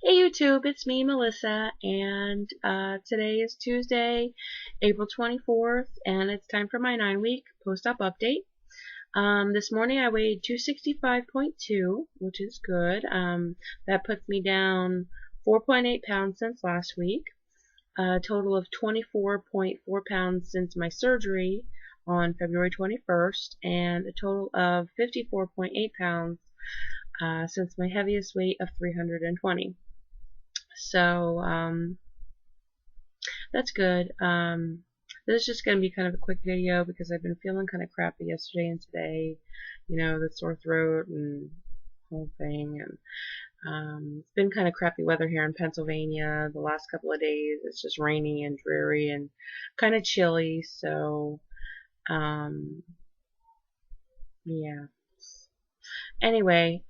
Hey YouTube, it's me, Melissa, and today is Tuesday, April 24th, and it's time for my 9-week post-op update. This morning I weighed 265.2, which is good. That puts me down 4.8 pounds since last week, a total of 24.4 pounds since my surgery on February 21st, and a total of 54.8 pounds since my heaviest weight of 320. So that's good. This is just going to be kind of a quick video because I've been feeling kind of crappy yesterday and today. You know, the sore throat and whole thing. And it's been kind of crappy weather here in Pennsylvania the last couple of days. It's just rainy and dreary and kind of chilly. So, yeah. Anyway,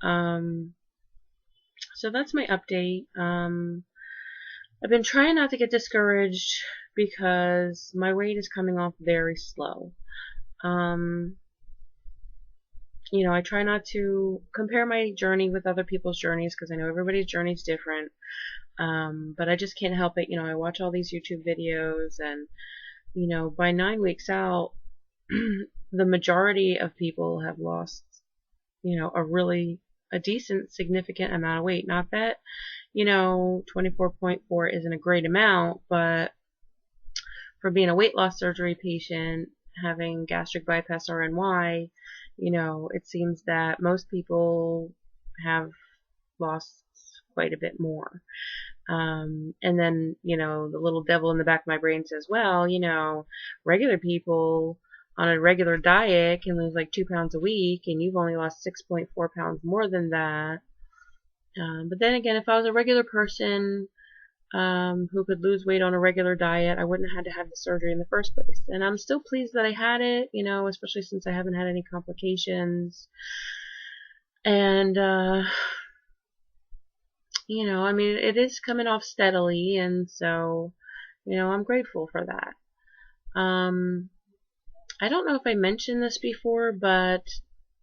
so that's my update. I've been trying not to get discouraged because my weight is coming off very slow. You know, I try not to compare my journey with other people's journeys because I know everybody's journey is different. But I just can't help it. You know, I watch all these YouTube videos and, you know, by 9 weeks out, the majority of people have lost, you know, a decent, significant amount of weight. Not that, you know, 24.4 isn't a great amount, but for being a weight loss surgery patient, having gastric bypass RNY, you know, it seems that most people have lost quite a bit more. And then, you know, the little devil in the back of my brain says, well, you know, regular people on a regular diet can lose like 2 pounds a week, and you've only lost 6.4 pounds more than that. But then again, if I was a regular person who could lose weight on a regular diet, I wouldn't have had to have the surgery in the first place. And I'm still pleased that I had it, you know, especially since I haven't had any complications. And, you know, I mean, it is coming off steadily, and so, you know, I'm grateful for that. I don't know if I mentioned this before, but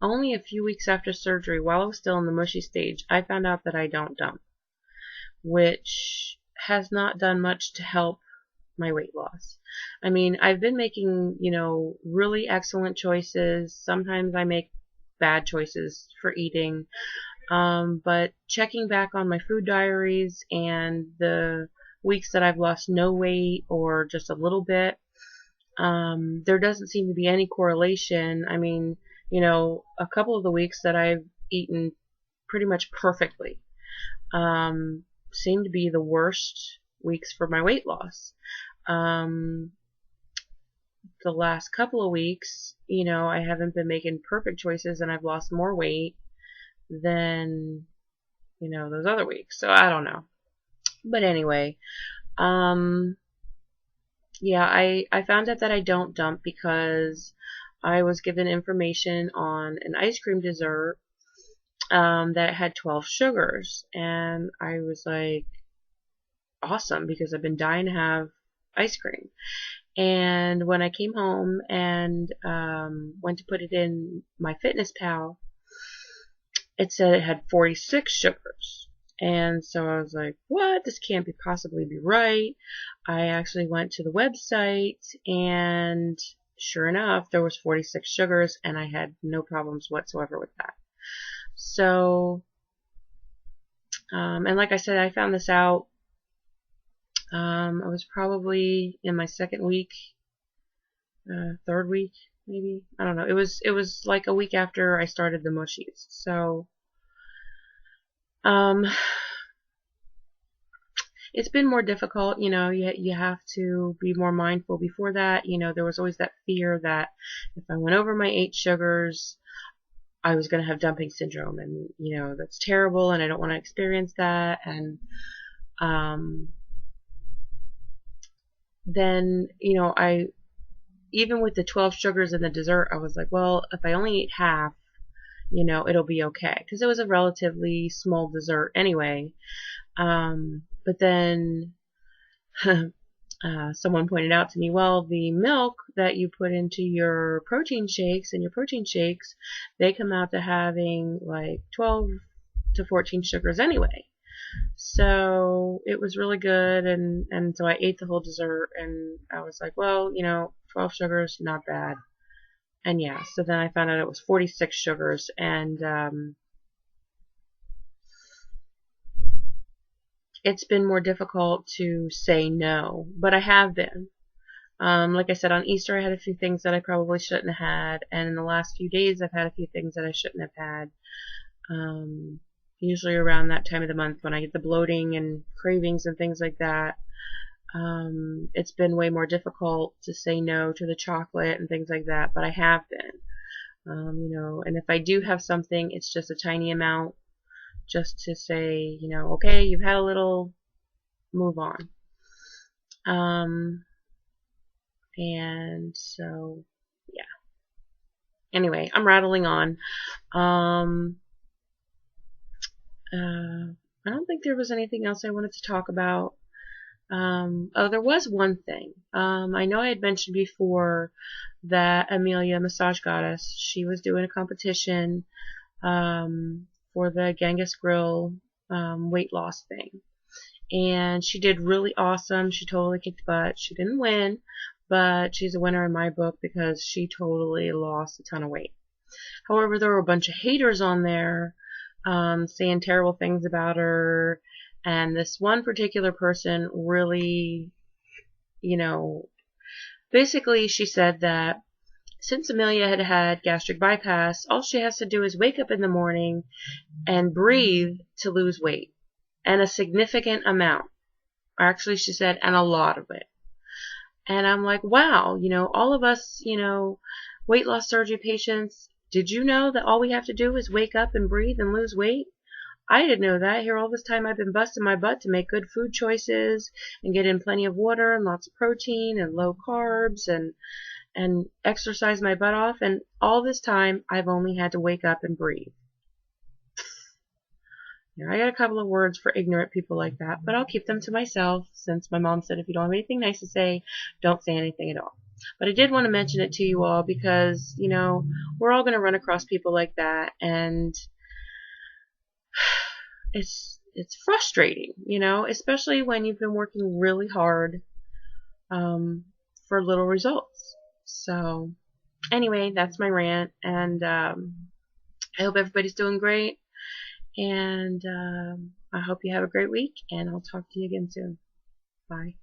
only a few weeks after surgery, while I was still in the mushy stage, I found out that I don't dump, which has not done much to help my weight loss. I mean, I've been making, you know, really excellent choices. Sometimes I make bad choices for eating, but checking back on my food diaries and the weeks that I've lost no weight or just a little bit, there doesn't seem to be any correlation. I mean, you know, a couple of the weeks that I've eaten pretty much perfectly seem to be the worst weeks for my weight loss. The last couple of weeks, you know, I haven't been making perfect choices and I've lost more weight than, you know, those other weeks. So I don't know. But anyway, yeah, I found out that I don't dump because I was given information on an ice cream dessert that had 12 sugars, and I was like, awesome, because I've been dying to have ice cream. And when I came home and went to put it in my Fitness Pal, it said it had 46 sugars. And so I was like, what? This can't possibly be right. I actually went to the website, and sure enough, there was 46 sugars, and I had no problems whatsoever with that. So, and like I said, I found this out, I was probably in my second week, third week, maybe. I don't know. It was like a week after I started the mushies. So, it's been more difficult, you know, you have to be more mindful. Before that, you know, there was always that fear that if I went over my 8 sugars, I was going to have dumping syndrome, and, you know, that's terrible, and I don't want to experience that. And then, you know, even with the 12 sugars in the dessert, I was like, well, if I only eat half, you know, it'll be okay, because it was a relatively small dessert anyway. But then someone pointed out to me, well, the milk that you put into your protein shakes, they come out to having like 12 to 14 sugars anyway. So it was really good, and so I ate the whole dessert, and I was like, well, 12 sugars, not bad. And yeah, so then I found out it was 46 sugars, and it's been more difficult to say no, but I have been. Like I said, on Easter I had a few things that I probably shouldn't have had, and in the last few days I've had a few things that I shouldn't have had. Usually around that time of the month when I get the bloating and cravings and things like that, it's been way more difficult to say no to the chocolate and things like that, but I have been. And if I do have something, it's just a tiny amount, just to say, okay, you've had a little, move on. And so, yeah. Anyway, I'm rattling on. I don't think there was anything else I wanted to talk about. Oh, there was one thing. I know I had mentioned before that Amelia, Massage Goddess, she was doing a competition for the Genghis Grill weight loss thing. And she did really awesome. She totally kicked butt. She didn't win, but she's a winner in my book because she totally lost a ton of weight. However, there were a bunch of haters on there saying terrible things about her. And this one particular person really, basically she said that since Amelia had had gastric bypass, all she has to do is wake up in the morning and breathe to lose weight. And a significant amount. Actually, she said, and a lot of it. And I'm like, wow, all of us, weight loss surgery patients, did you know that all we have to do is wake up and breathe and lose weight? I didn't know that. Here all this time I've been busting my butt to make good food choices and get in plenty of water and lots of protein and low carbs and exercise my butt off, and all this time I've only had to wake up and breathe. I got a couple of words for ignorant people like that, but I'll keep them to myself since my mom said if you don't have anything nice to say, don't say anything at all. But I did want to mention it to you all because, we're all going to run across people like that, and it's frustrating, especially when you've been working really hard for little results. So anyway, that's my rant, and I hope everybody's doing great. And I hope you have a great week, and I'll talk to you again soon. Bye.